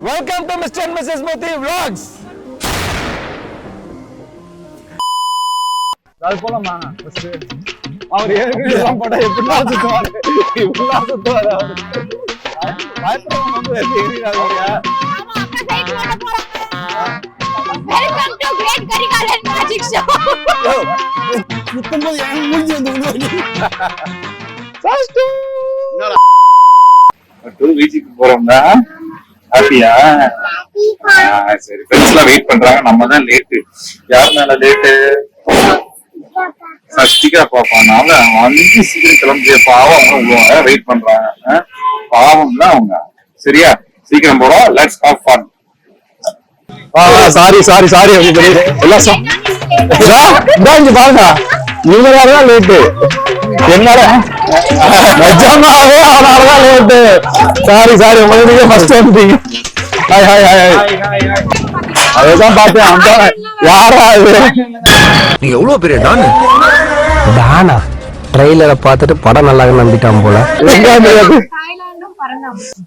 Welcome to Mr. and Mrs. Moti Vlogs. அது போலாமா first அவர் ஏறிலாம் போட்டா எப்படிலாம் சுத்துவாரு இப்படிலாம் சுத்துவாரு அவர் பயப்படாம வந்து ஏறிறாங்க ஆமா அக்கா சைக்கிள் ஓட்ட போறாங்க welcome to great Karikalan magic show சுத்தமா ஏன் மூஞ்சி வந்து உள்ள ஃபர்ஸ்ட் டூ வீச்சுக்கு போறோம்டா ஹாப்பியா சரி ஃப்ரெண்ட்ஸ்லாம் வெயிட் பண்றாங்க நம்ம தான் லேட் யாருனால லேட் சஷ்டிகா பாப்பானால வந்து சீக்கிரம் கிளம்பிய பாவம் அவங்க வெயிட் பண்றாங்க பாவம்ல அவங்க சரியா சீக்கிரம் போறோம் let's have fun sorry sorry sorry எல்லாம் இங்க பாருங்க நீங்க தான் லேட்டு என்னால நிஜமாவே அவனாலதான் லேட்டு சாரி சாரி உங்களுக்கு ஃபர்ஸ்ட் வந்துட்டீங்க ஹாய் ஹாய் ஹாய் அதான் பார்த்தேன் அந்த யாரா இது நீ எவ்வளவு பெரிய டானா ட்ரெய்லரை பார்த்துட்டு படம் நல்லா நம்பிட்டான் போல.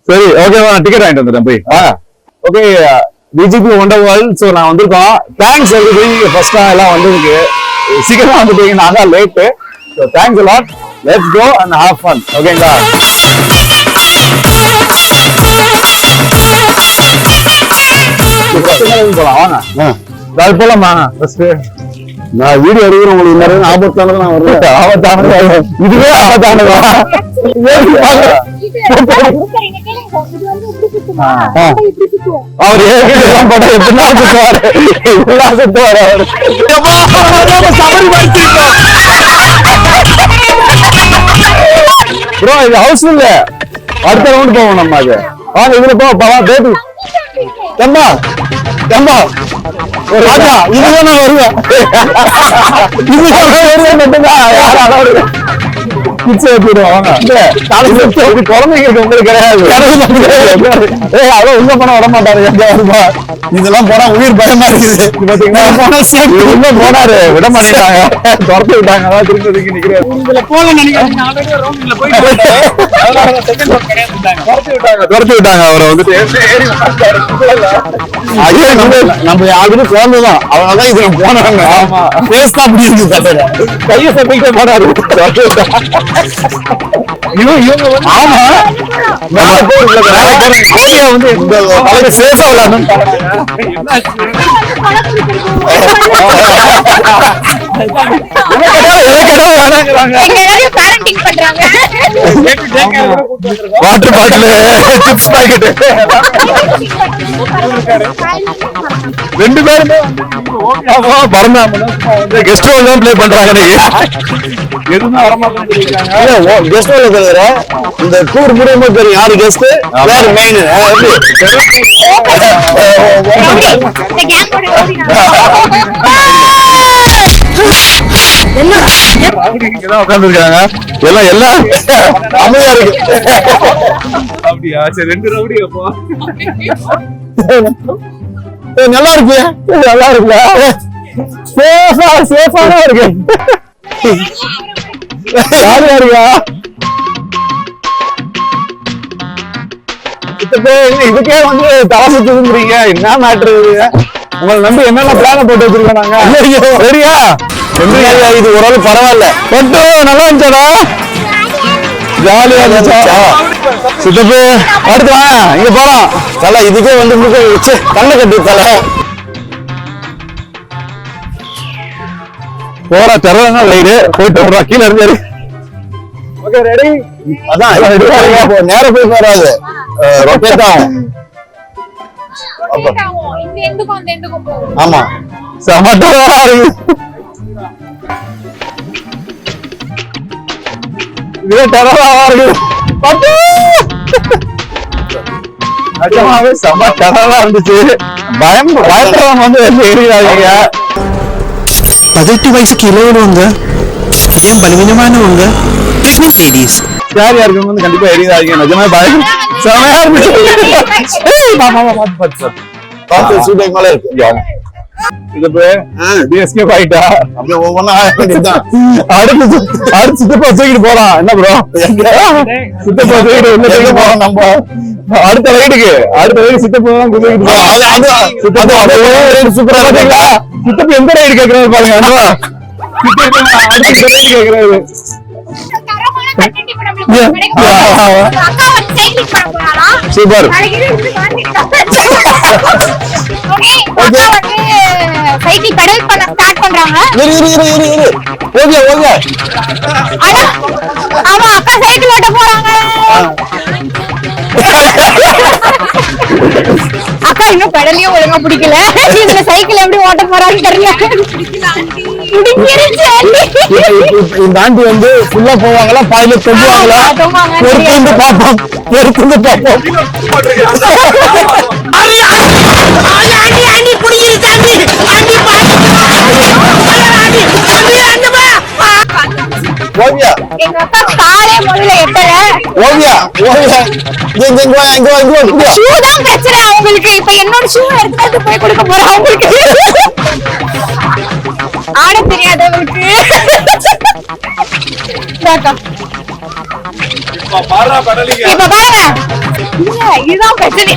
சரி ஓகேவா டிக்கெட் வாங்கிட்டு வந்துட்டேன் போய் okay VGP Wonder World so நான் வந்திருக்கோம் தேங்க்ஸ் எவ்ரிதிங் ஃபர்ஸ்டா எல்லாம் வந்திருக்கு சீக்கிரமா வந்துட்டீங்க நான் தான் late so thanks lot let's go and have fun ஓகேங்களா போலாம் வாங்க போலாமா ஃபர்ஸ்ட் நான் வீடியோ எடுக்கிறேன் உங்களுக்கு நிறைய ஆபத்தானது நான் வருவேன் ஆபத்தானது இதுவே ஆபத்தானதா அவர் ஏற்கனவே போட்டா எப்படிலாம் சுத்துவாரு இப்படிலாம் சுத்துவாரு ப்ரோ இது ஹவுஸ் இல்ல அடுத்த ரவுண்ட் போவோம் நம்ம அது வாங்க இதுல போவா பேபி தம்பா தம்பா ராஜா இதுதான் நான் வருவேன் இதுதான் வருவேன் மட்டும்தான் யாரும் கிட்ஸ் ஏற்றிடுவாங்க குழந்தைங்க இருக்கு உங்களுக்கு கிடையாது அதான் உள்ள போனா விட மாட்டாரு இதெல்லாம் போனா உயிர் பயமா இருக்குது பாத்தீங்கன்னா உள்ள போனாரு விட மாட்டேங்கிறாங்க துரத்து விட்டாங்க அதான் திருப்பதிக்கு நிக்கிறேன் இதுல போல நினைக்கிறேன் துரத்து விட்டாங்க அவரை வந்துட்டு நம்ம யாருமே குழந்தைதான் அவங்கதான் இதுல போனாங்க ஆமா பேஸ் தான் அப்படி இருக்கு கையை சட்டைக்கிட்டே போனாரு ஆமா வந்து சேஃபா விளையாடணும் வாட்டர் பாட்டில் சிப்ஸ் பாக்கெட் ரெண்டு பேருமே கெஸ்ட் ரோல் தான் பிளே பண்றாங்க எதுவுமே வரமாட்டாங்க கெஸ்ட் ரோல் தவிர இந்த டூர் முடியும் போது தெரியும் யாரு கெஸ்ட் வேற மெயின் உட்காந்துருக்காங்க எல்லாம் எல்லாம் அமைதியா இருக்கு அப்படியா சரி ரெண்டு ரவுடி அப்போ நல்லா இருக்கு நல்லா இருக்குல்ல சேஃபா சேஃபான இருக்கு யாரு இருக்கா இதுக்கே வந்து தலை சுத்துறீங்க என்ன மேட்ரு உங்களை நம்பி என்னென்ன பிளான போட்டு வச்சிருக்கோம் நாங்க சரியா இது ஓரளவு பரவாயில்ல கொண்டு நல்லா இருந்துச்சா ஜாலியா இருந்துச்சா சித்தப்பு அடுத்து வாங்க இங்க போலாம் தலை இதுக்கே வந்து வச்சு கண்ணை கட்டு தலை போற தெரவங்க லைடு போயிட்டு வர்றா கீழே இருந்தாரு ஓகே ரெடி அதான் நேரம் போய் வராது ரொட்டேட் ஆகும் ஆமா சமட்டா இதே டெரவா இருக்கு நிஜமாவே செம டெரவா இருந்துச்சு பயப்படுறவங்க வந்து ஏறிடாதீங்க 18 வயசுக்கு இளையவங்க ஏன் பலவீனமானவங்க பிரெக்னன்ட் லேடிஸ் யார் யாருக்கு வந்து கண்டிப்பா எரியாதீங்க நிஜமா பயம் செமையா இருந்துச்சு சூடை மேல இருக்கு சித்தப்பு எஸ்கேப் ஆயிட்டா அப்படியே ஒவ்வொன்னா வேண்டியதுதான். அடுத்து சித்தப்பா தூக்கிட்டு போலாம் என்ன ப்ரோ சித்தப்பா தூக்கிட்டு உள்ள தூக்கிட்டு போறோம் நம்ம அடுத்த ரைடு சித்தப்பா தான் தூக்கிட்டு போறோம் சித்தப்பா சூப்பரா இருக்கீங்களா சித்தப்பா எந்த ரைடு கேக்குறாரு பாருங்க அடுத்த ரைடு கேக்குறாரு சூப்பர் சைக்கிள் பெடல் பண்ண ஸ்டார்ட் பண்றாங்க. ஓகே ஆமா அக்கா சைக்கிள் ஓட்ட போறாங்க. அக்கா இன்னும் பெடலையும் ஒழுங்கா பிடிக்கல. இதுல சைக்கிள் எப்படி ஓட்ட போறான்னு தெரியல. இந்த ஆண்டி வந்து ஃபுல்லா போவாங்களா பாயில தொங்குவாங்களா பொறுத்து பாப்போம் ஓவியா எங்க அக்கா காலே முதல்ல எட்டல. ஓவியா இங்க ஷூ தான் பிரச்சனை அவங்களுக்கு. இப்ப என்னோட ஷூ எடுத்து போய் கொடுக்க போறேன் அவங்களுக்கு. ஆட தெரியாதவங்களுக்கு. இப்ப பாருங்க இல்ல, இதுதான் பிரச்சனை.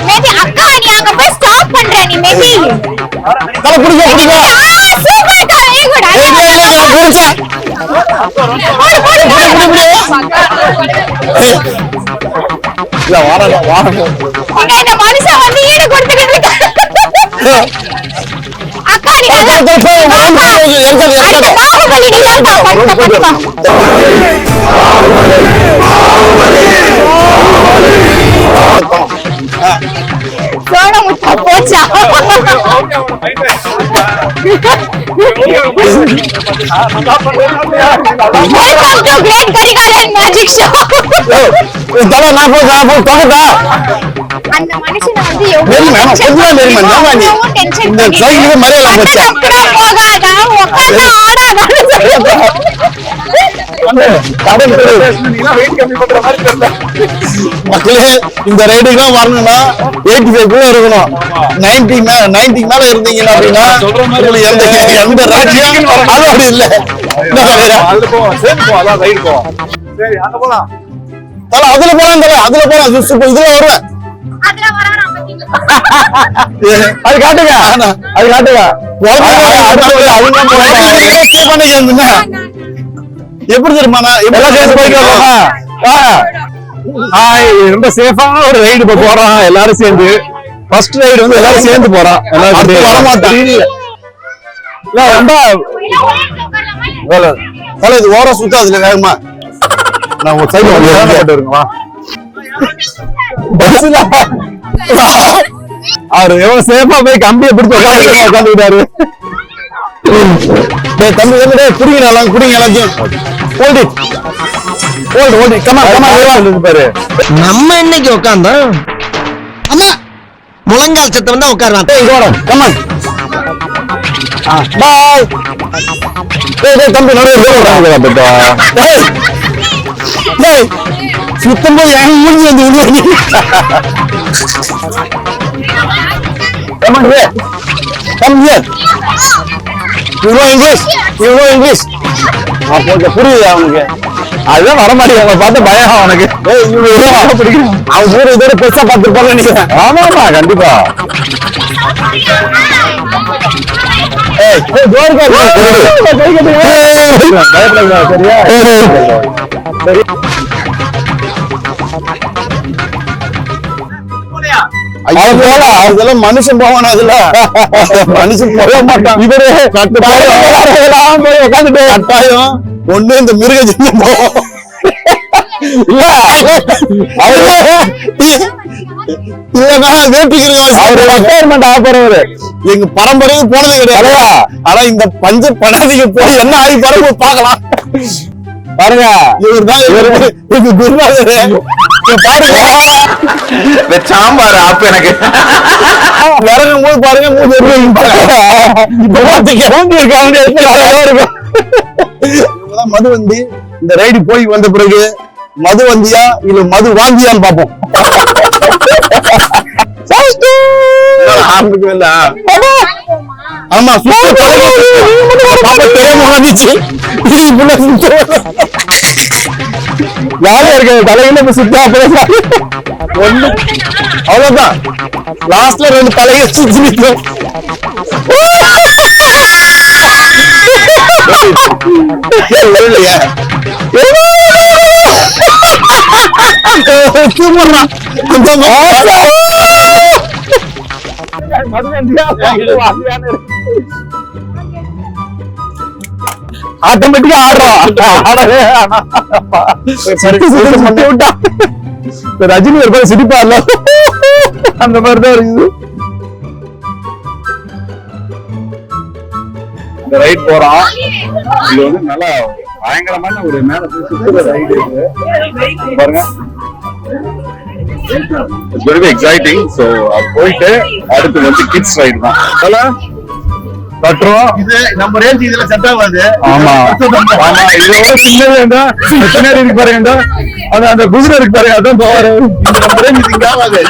மேபி அக்கா நீ அங்க போய் ஸ்டாப் பண்ற நீ மேபி மனுஷன் வந்து ஈடு கொடுத்துக்கிட்டு அக்கா நீ சோனமுத்தா போச்சா மேஜிக் ஷோ. அந்த மனுஷனை வந்து மக்களே இந்த ரைடுக்கு வரணும்னா 85 குள்ள இருக்கணும். 90 மேல இருந்தீங்கன்னா அப்படின்னா எந்த ராஜ்யம் அதோட இல்ல. அதுல போலாம் இதுல வருவேன். அது காட்டுங்க எப்படி தெரியுமா ரொம்ப சேஃபான ஒரு ரைடு இப்ப போறோம் எல்லாரும் சேர்ந்து. ஃபர்ஸ்ட் ரைடு வந்து எல்லாரும் சேர்ந்து போறோம். ரொம்ப இது ஓர சுத்தம் அதுல வேகமா நான் ஒரு சைடு வருங்களா பஸ்ல அவரு எவ்வளவு சேஃபா போய் கம்பியை பிடிச்சு உட்காந்துக்கிட்டாரு. தம்பி குடிங்க எல்லாத்தையும் பாரு. நம்ம இன்னைக்கு உட்காந்தோம் அம்மா முழங்கால் சத்தம் தான் உட்காருவான். தம்பி சுத்தம் போய் மூஞ்சி வந்து இங்கிலீஷ் புரியுது அவனுக்கு. அதுதான் வர மாட்டேங்க அவங்க பார்த்து பயம் அவனுக்கு. அவன் ஊர் இதோட பெருசா பார்த்துருப்பாங்க நினைக்கிறேன். ஆமா கண்டிப்பா. சரியா சரி. அதெல்லாம் மனுஷன் போவானா? அதுல மனுஷன் போக மாட்டான். இவரு உட்காந்துட்டு கட்டாயம் ஒண்ணு இந்த மிருக ஜென்மம் போவோம். எங்க பரம்பரைக்கு போனது கிடையாது. ஆனா இந்த பஞ்ச படாதிக்கு போய் என்ன ஆகி பரம்பு பாக்கலாம் பாருங்க. இவர் தான் எங்க குருநாதர். பாருங்க சாம்பார் ஆப் எனக்கு விறகும் போது பாருங்க மதுவந்தி. இந்த ரைடு போய் வந்த பிறகு மதுவந்தியா இல்ல மது வாந்தியான்னு பாப்போம். ஆரம்பிக்கவே இல்ல. ஆமா சூப்பர் பாப்பா தெரியாம வந்துச்சு. ஜாலியா இருக்கு தலையில இப்ப சுத்தா ஒண்ணு அவ்வளவுதான். லாஸ்ட்ல 2 தலையை சுத்தி நிற்கும். ஆட்டோமேட்டிக்கா ஆடுறோம். ரஜினி ஒரு பேர் சிரிப்பார்ல அந்த மாதிரிதான் இருக்குது. இந்த ரைட் போறோம். இது வந்து நல்லா பயங்கரமான ஒரு மேல போய் சுத்துற ரைடு பாருங்க. It's very exciting. சோ அது போயிட்டு அடுத்து வந்து கிட்ஸ் ரைடு தான். கட்டுறோம். இது நம்ம ரேஞ்ச் இதுல செட் ஆகாது. ஆமா ஆமா இதோட சின்னது வேண்டாம். பின்னாடி இருக்கு பாருங்க. அந்த குதிரை இருக்கு பாருங்க. அதான் போவாரு. நம்ம ரேஞ்ச் இதுக்கு ஆகாது.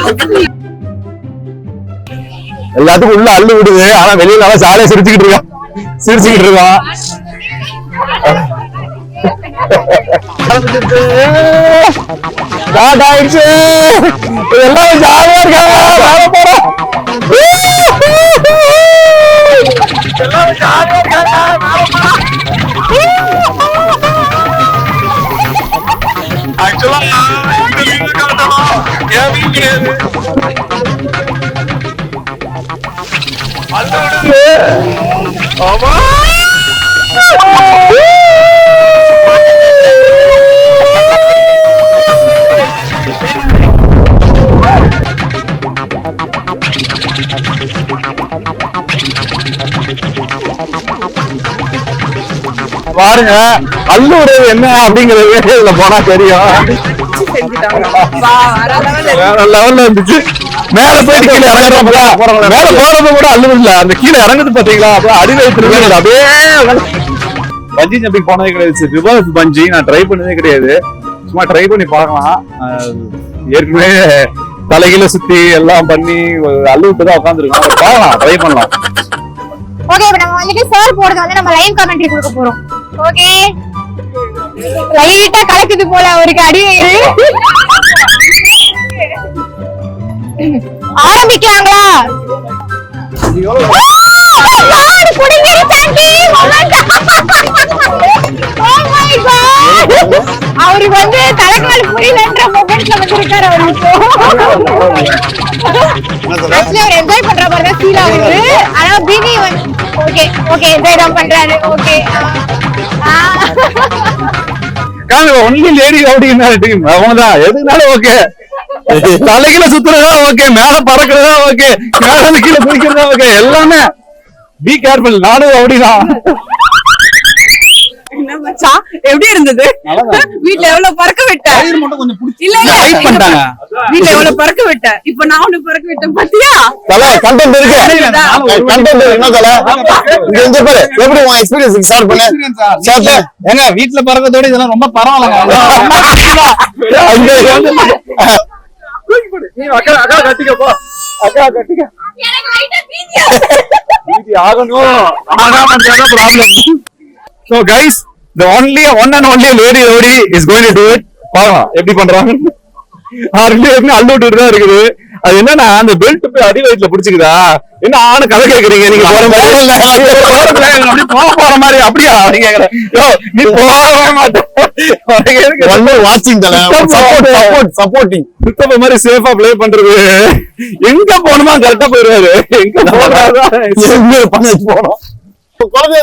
எல்லாத்துக்கும் உள்ள அள்ளு விடுது. ஆனா வெளியில நல்லா சாலையை சிரிச்சுக்கிட்டு இருக்கான். ஸ்டார்ட் ஆயிடுச்சு. எல்லாரும் ஜாலியா இருக்காங்க. மேல போறோம். எல்லாரும் ஜாலியா இருக்காங்க. ஆக்சுவலா ஆமா பாருங்க அல்லூர் என்ன அப்படிங்கறது இதுல போனா தெரியும். வேற லெவல்ல இருந்துச்சு. மேல போயிட்டு கீழே இறங்குறப்ப மேல போறப்ப கூட அல்லூர் இல்ல. அந்த கீழே இறங்குது பாத்தீங்களா? அப்படியே அடி வயிற்று அப்படியே பஞ்சி ஜம்பிங் போனதே கிடையாது. ரிவர்ஸ் பஞ்சி நான் ட்ரை பண்ணதே கிடையாது. சும்மா ட்ரை பண்ணி பார்க்கலாம். ஏற்கனவே தலைகீழ சுத்தி எல்லாம் பண்ணி அல்லூட்டு தான் உட்காந்துருக்கோம். பார்க்கலாம், ட்ரை பண்ணலாம். ஓகே இப்ப நம்ம வந்துட்டு சார் போறது வந்து நம்ம லைவ் கமெண்ட்ரி கொடுக்க போறோம். ஓகே லைட்டா கலக்குது போல அவருக்கு அடி. ஆரம்பிக்கலாங்களா? அவருக்கு வந்து தலைக்கால் புரியலன்ற மொமெண்ட்ல வந்திருக்காரு. அவருக்கு அவர் என்ஜாய் பண்ற மாதிரி தான் ஃபீல் ஆகுது. ஆனா பினி வந்து ஓகே ஓகே என்ஜாய் தான் பண்றாரு. ஓகே ஒன்லி லேடி ரவுடினா டீம் அவங்கதான். எதுனாலும் ஓகே. தலைகீழ சுத்துறதா ஓகே, மேல பறக்கிறதா ஓகே, மேல கீழே குதிக்கிறதா ஓகே, எல்லாமே பி கேர்ஃபுல். நானும் ரவுடிதான். எப்படி இருந்தது? வீட்டுல எவ்வளவு பறக்க விட்ட? இல்ல வீட்டுல எவ்வளவு பறக்க விட்ட? இப்ப நான் உனக்கு பறக்க விட்டேன் பாத்தியா? கண்டென்ட் இருக்கு. என்ன தல இங்க பாரு எப்படி உன் எக்ஸ்பீரியன்ஸ் ஷேர் பண்ணு. ஏங்க வீட்டுல பறக்கிறதோட இதெல்லாம் ரொம்ப பரவாயில்லைங்க. நீ அக்கா கட்டிக்க போ. அக்கா கட்டிக்க. ஆகணும் ஆகாம இருந்தாதான் problem. So guys, the only one and only lady rowdy is going to do it. பாக்கலாம் எப்படி பண்றாங்க. ஆல்ரெடி அல்லூட்டு தான் இருக்குது. அது என்னன்னா அந்த பெல்ட் போய் அடி வயிற்றுல பிடிச்சிக்குதா என்ன ஆணு கதை கேக்குறீங்க. நீங்க போற மாதிரி இல்ல, அப்படி போற மாதிரி அப்படியா நீங்க கேக்குறேன். நீ போகவே மாட்டேன். வாட்சிங் தல சப்போர்ட்டிங் சுத்தப்ப மாதிரி சேஃபா பிளே பண்றது. எங்க போகணுமா கரெக்டா போயிருவாரு. எங்க போறாரு எங்க பண்ண போனோம். குழந்தை